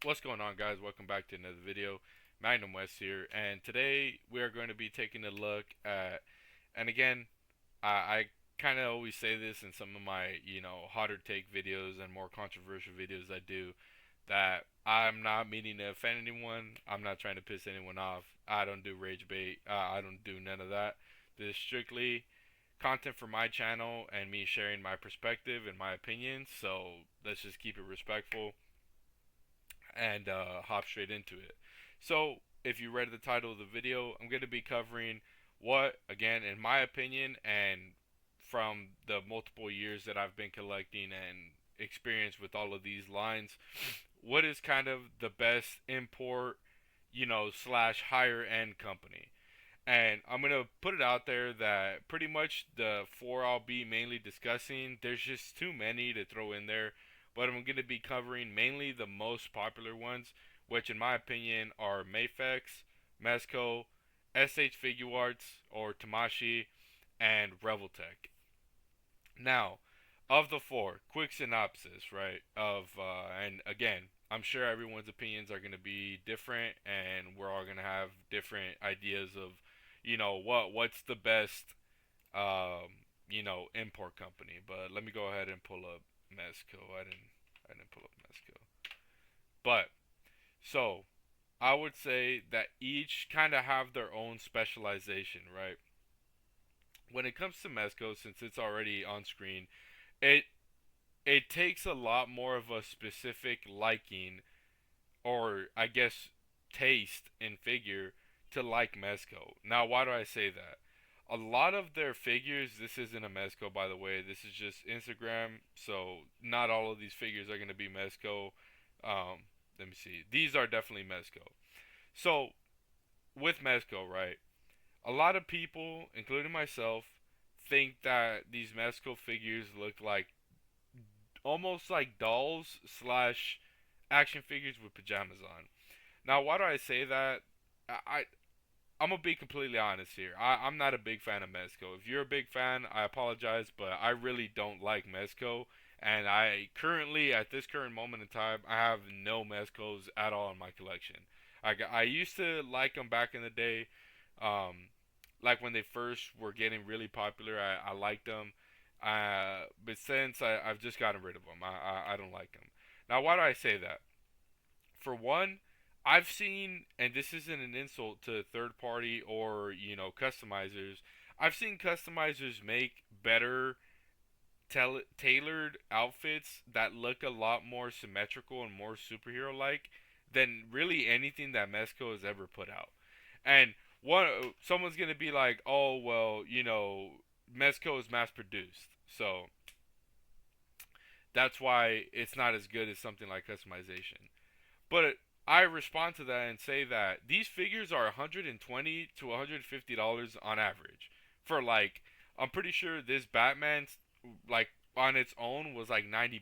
What's going on, guys? Welcome back to another video. Magnum West here, and today we are going to be taking a look at, and again, I kind of always say this in some of my, hotter take videos and more controversial videos I do, that I'm not meaning to offend anyone. I'm not trying to piss anyone off. I don't do rage bait. I don't do none of that. This is strictly content for my channel and me sharing my perspective and my opinions. So let's just keep it respectful and hop straight into it. So, if you read the title of the video, I'm going to be covering what, again, in my opinion, and from the multiple years that I've been collecting and experience with all of these lines, what is kind of the best import, slash higher end company. And I'm going to put it out there that pretty much the four I'll be mainly discussing, there's just too many to throw in there. But I'm going to be covering mainly the most popular ones, which in my opinion are Mafex, Mezco, SH Figuarts or Tamashi, and Reveltech. Now, of the four, quick synopsis, right? And again, I'm sure everyone's opinions are going to be different, and we're all going to have different ideas of, what's the best, import company. But let me go ahead and pull up Mezco. I didn't pull up Mezco. But so I would say that each kind of have their own specialization, right? When it comes to Mezco, since it's already on screen, it it takes a lot more of a specific liking, or I guess taste in figure, to like Mezco. Now, why do I say that? A lot of their figures, this isn't a Mezco, by the way, this is just Instagram, so not all of these figures are going to be Mezco. Let me see. These are definitely Mezco. So, with Mezco, right, a lot of people, including myself, think that these Mezco figures look like almost like dolls slash action figures with pajamas on. Now, why do I say that? I I'm gonna be completely honest here. I'm not a big fan of Mezco. If you're a big fan, I apologize, but I really don't like Mezco. And I currently, at this current moment in time, I have no Mezcos at all in my collection. I used to like them back in the day, um, like when they first were getting really popular. I liked them, but since I've just gotten rid of them, I don't like them. Now, why do I say that? For one, I've seen, and this isn't an insult to third party or, customizers. I've seen customizers make better tailored outfits that look a lot more symmetrical and more superhero like than really anything that Mezco has ever put out. And someone's gonna be like, "Oh well, Mezco is mass produced, so that's why it's not as good as something like customization." But I respond to that and say that these figures are $120 to $150 on average. For like, I'm pretty sure this Batman's like on its own was like $90.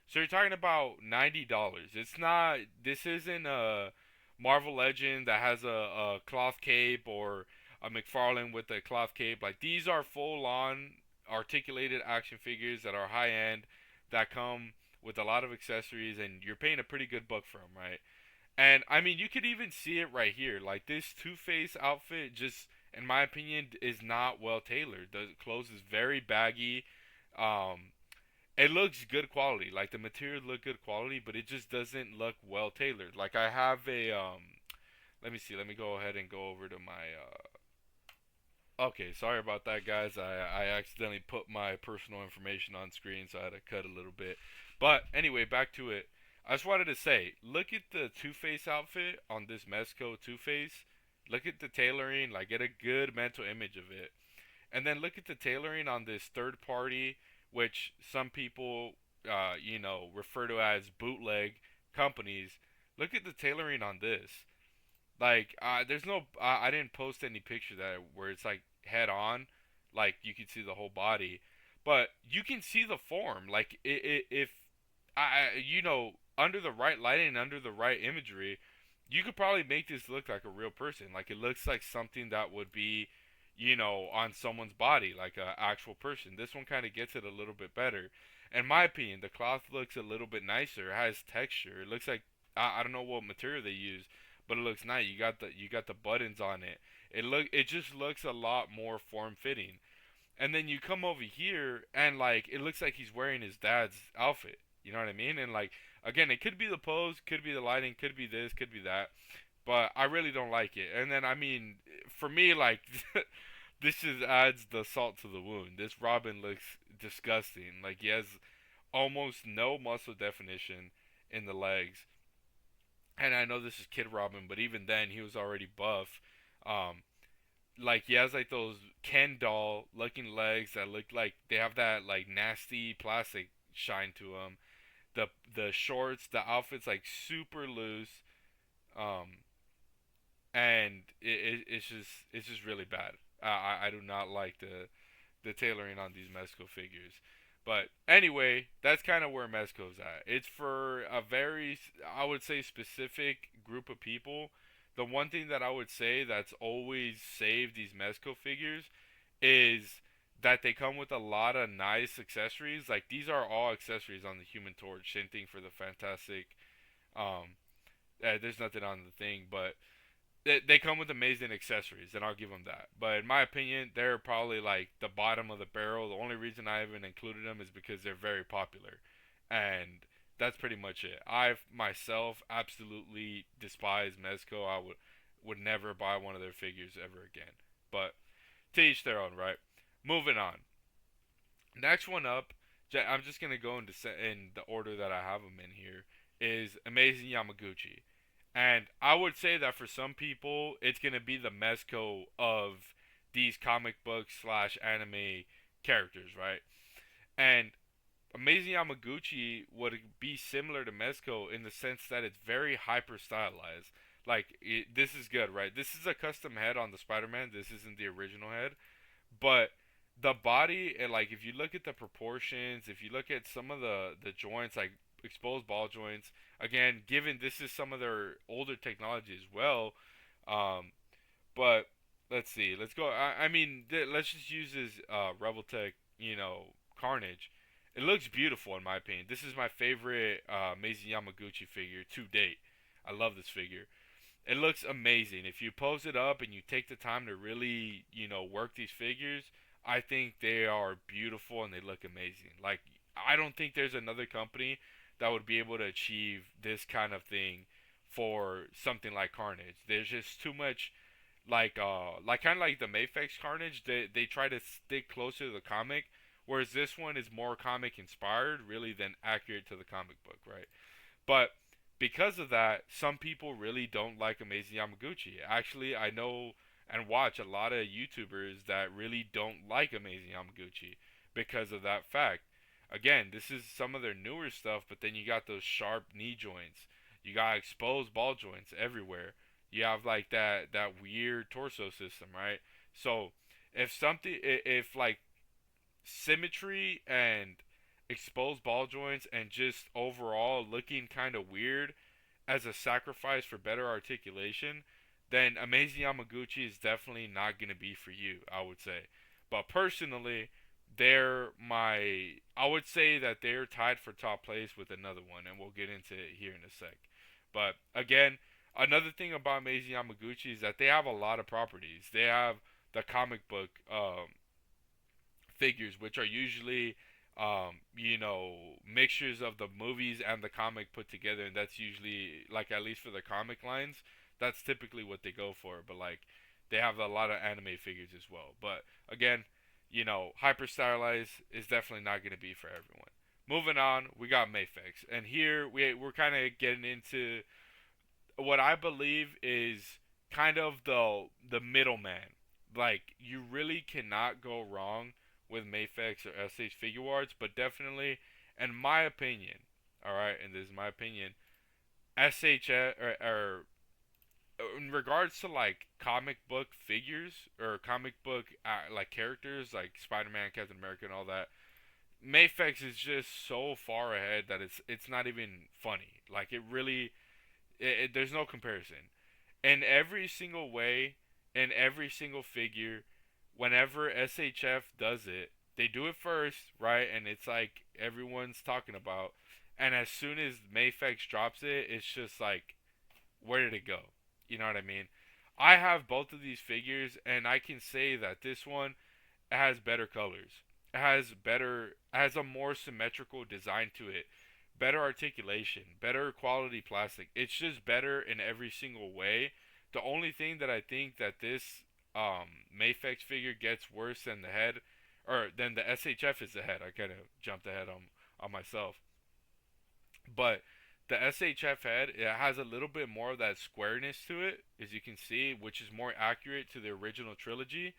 So you're talking about $90. It's not. This isn't a Marvel Legend that has a cloth cape or a McFarlane with a cloth cape. Like these are full on articulated action figures that are high end, that come with a lot of accessories, and you're paying a pretty good buck for them, right? And I mean, you could even see it right here. Like this Two Face outfit, just in my opinion, is not well tailored. The clothes is very baggy. Um, it looks good quality. Like the material look good quality, but it just doesn't look well tailored. Like I have a let me see. Let me go ahead and go over to my okay, sorry about that, guys. I accidentally put my personal information on screen, so I had to cut a little bit. But anyway, back to it. I just wanted to say, look at the Two Face outfit on this Mezco Two Face. Look at the tailoring, like get a good mental image of it. And then look at the tailoring on this third party, which some people, refer to as bootleg companies. Look at the tailoring on this. Like, there's no, I didn't post any picture that where it's like head on, like you can see the whole body, but you can see the form. Like, if under the right lighting and under the right imagery, you could probably make this look like a real person. Like, it looks like something that would be, on someone's body, like a actual person. This one kind of gets it a little bit better. In my opinion, the cloth looks a little bit nicer. It has texture. It looks like I don't know what material they use, but it looks nice. You got the buttons on it. It just looks a lot more form fitting. And then you come over here and like it looks like he's wearing his dad's outfit. You know what I mean? And like again, it could be the pose, could be the lighting, could be this, could be that. But I really don't like it. And then I mean, for me, like this just adds the salt to the wound. This Robin looks disgusting. Like he has almost no muscle definition in the legs. And I know this is Kid Robin, but even then he was already buff. Um, like he has like those Ken doll looking legs that look like they have that like nasty plastic shine to them. The shorts, the outfit's like super loose, um, and it's just really bad. I do not like the tailoring on these Mezco figures. But anyway, that's kind of where Mezco's at. It's for a very, I would say, specific group of people. The one thing that I would say that's always saved these Mezco figures is that they come with a lot of nice accessories. Like these are all accessories on the Human Torch. Same thing for the Fantastic. Um, there's nothing on the thing, but they come with amazing accessories, and I'll give them that. But in my opinion, they're probably like the bottom of the barrel. The only reason I haven't included them is because they're very popular, and that's pretty much it. I myself absolutely despise Mezco. I would never buy one of their figures ever again. But to each their own, right? Moving on. Next one up, I'm just gonna go into in the order that I have them in here. Is Amazing Yamaguchi. And I would say that for some people, it's going to be the Mezco of these comic book slash anime characters, right? And Amazing Yamaguchi would be similar to Mezco in the sense that it's very hyper stylized. Like, this is good, right? This is a custom head on the Spider Man. This isn't the original head. But the body, and like, if you look at the proportions, if you look at some of the joints, like exposed ball joints, again, given this is some of their older technology as well, um, but let's see, let's go. I mean, let's just use this Rebel Carnage. It looks beautiful in my opinion. This is my favorite Amazing Yamaguchi figure to date. I love this figure. It looks amazing. If you pose it up and you take the time to really, work these figures, I think they are beautiful and they look amazing. Like I don't think there's another company that would be able to achieve this kind of thing for something like Carnage. There's just too much like kind of like the Mayfex Carnage. They try to stick closer to the comic, whereas this one is more comic inspired really than accurate to the comic book, right? But because of that, some people really don't like Amazing Yamaguchi. Actually, I know and watch a lot of YouTubers that really don't like Amazing Yamaguchi because of that fact. Again, this is some of their newer stuff, but then you got those sharp knee joints. You got exposed ball joints everywhere. You have like that weird torso system, right? So, if like symmetry and exposed ball joints and just overall looking kind of weird as a sacrifice for better articulation, then Amazing Yamaguchi is definitely not going to be for you, I would say. But personally, I would say that they're tied for top place with another one, and we'll get into it here in a sec. But again, another thing about Amazing Yamaguchi is that they have a lot of properties. They have the comic book figures, which are usually mixtures of the movies and the comic put together, and that's usually like at least for the comic lines, that's typically what they go for. But like they have a lot of anime figures as well. But again, hyper stylized is definitely not going to be for everyone. Moving on, we got Mayfix, and here we're kind of getting into what I believe is kind of the middleman. Like you really cannot go wrong with Mayfix or SH Figure Arts, but definitely, in my opinion, all right, and this is my opinion, SH or in regards to like comic book figures or comic book like characters like Spider-Man, Captain America, and all that, Mayfix is just so far ahead that it's not even funny. Like it really, there's no comparison. In every single way, in every single figure, whenever SHF does it, they do it first, right? And it's like everyone's talking about. and as soon as Mayfex drops it, it's just like, where did it go? You know what I mean? I have both of these figures, and I can say that this one has better colors. Has a more symmetrical design to it, better articulation, better quality plastic. It's just better in every single way. The only thing that I think that this Mayfex figure gets worse than the head, or than the SHF is the head. I kind of jumped ahead on myself, but the SHF head, it has a little bit more of that squareness to it, as you can see, which is more accurate to the original trilogy,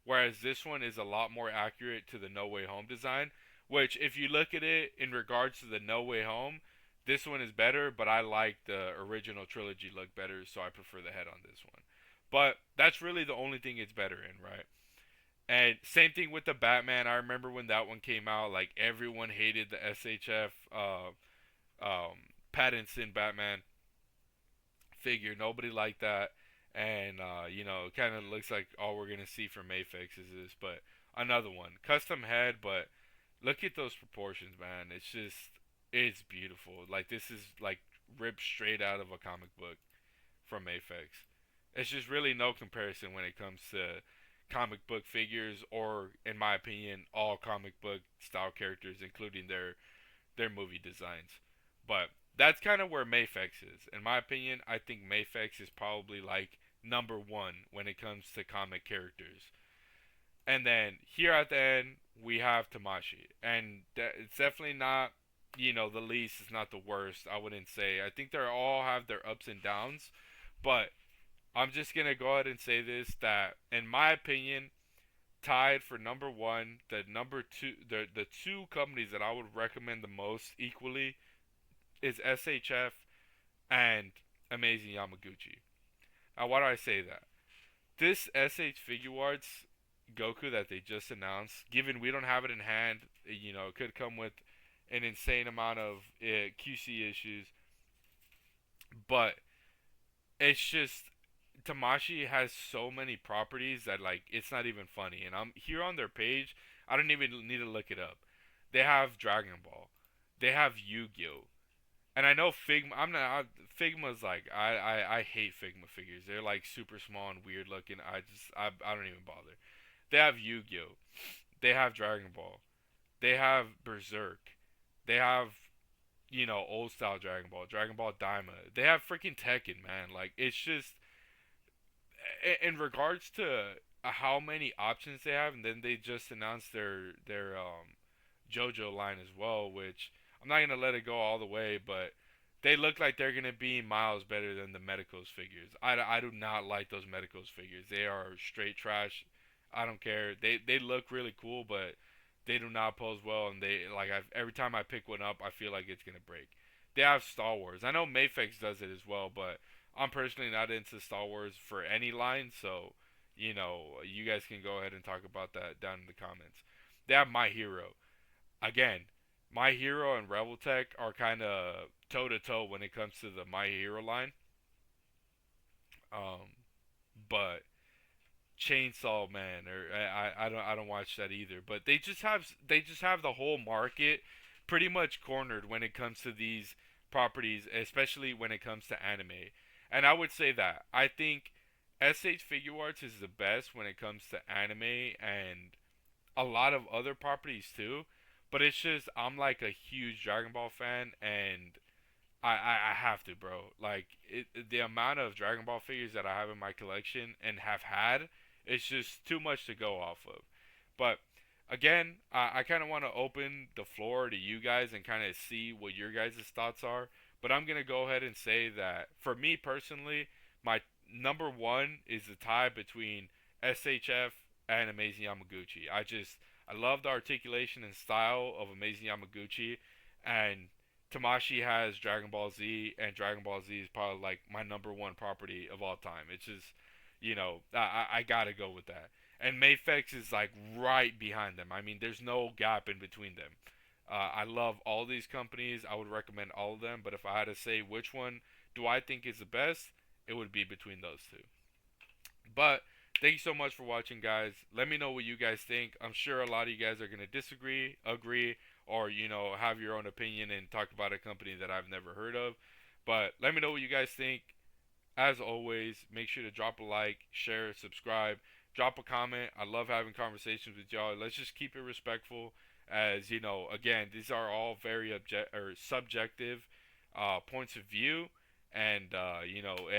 whereas this one is a lot more accurate to the No Way Home design. Which, if you look at it in regards to the No Way Home, this one is better, but I like the original trilogy look better, so I prefer the head on this one. But that's really the only thing it's better in, right? And same thing with the Batman. I remember when that one came out, like everyone hated the SHF Pattinson Batman figure. Nobody liked that, and it kind of looks like all we're gonna see from Mayfix is this. But another one, custom head, but look at those proportions, man. It's beautiful. Like this is like ripped straight out of a comic book from Mayfix. It's just really no comparison when it comes to comic book figures, or in my opinion, all comic book style characters, including their movie designs. But that's kind of where Mayfex is. In my opinion, I think Mayfex is probably like number one when it comes to comic characters. And then here at the end, we have Tamashi. And it's definitely not, the least. It's not the worst, I wouldn't say. I think they all have their ups and downs. But I'm just going to go ahead and say this, that, in my opinion, tied for number one, the number two, the two companies that I would recommend the most equally is SHF and Amazing Yamaguchi. Now, why do I say that? This SH Figuarts Goku that they just announced, given we don't have it in hand, it could come with an insane amount of QC issues, but it's just Tamashi has so many properties that like it's not even funny. And I'm here on their page. I don't even need to look it up. They have Dragon Ball. They have Yu-Gi-Oh. And I know Figma. Figma's like I hate Figma figures. They're like super small and weird looking. I don't even bother. They have Yu-Gi-Oh. They have Dragon Ball. They have Berserk. They have old style Dragon Ball, Dragon Ball Daima. They have freaking Tekken, man. Like it's just in regards to how many options they have, and then they just announced their JoJo line as well, which I'm not gonna let it go all the way, but they look like they're gonna be miles better than the Medicos figures. I do not like those Medicos figures. They are straight trash. I don't care. They look really cool, but they do not pose well, and every time I pick one up, I feel like it's gonna break. They have Star Wars. I know Mayfix does it as well, but I'm personally not into Star Wars for any line, so you guys can go ahead and talk about that down in the comments. They have My Hero. Again, My Hero and Rebel Tech are kind of toe to toe when it comes to the My Hero line. Um, but Chainsaw Man, or I don't watch that either. But they just have the whole market pretty much cornered when it comes to these properties, especially when it comes to anime. And I would say that I think SH Figuarts is the best when it comes to anime and a lot of other properties too. But it's just I'm like a huge Dragon Ball fan, and I have to, bro. Like the amount of Dragon Ball figures that I have in my collection and have had, it's just too much to go off of. But again, I kind of want to open the floor to you guys and kind of see what your guys' thoughts are. But I'm gonna go ahead and say that for me personally, my number one is the tie between SHF and Amazing Yamaguchi. I love the articulation and style of Amazing Yamaguchi, and Tamashi has Dragon Ball Z, and Dragon Ball Z is probably like my number one property of all time. It's just, I gotta go with that. And Mayfex is like right behind them. I mean, there's no gap in between them. I love all these companies. I would recommend all of them. But if I had to say which one do I think is the best, it would be between those two. But thank you so much for watching, guys. Let me know what you guys think. I'm sure a lot of you guys are gonna disagree, agree, or have your own opinion and talk about a company that I've never heard of. But let me know what you guys think. As always, make sure to drop a like, share, subscribe, drop a comment. I love having conversations with y'all. Let's just keep it respectful, as again, these are all very subjective points of view, and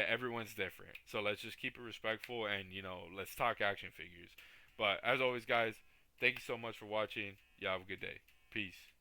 everyone's different. So let's just keep it respectful, and let's talk action figures. But as always, guys, thank you so much for watching. Y'all have a good day. Peace.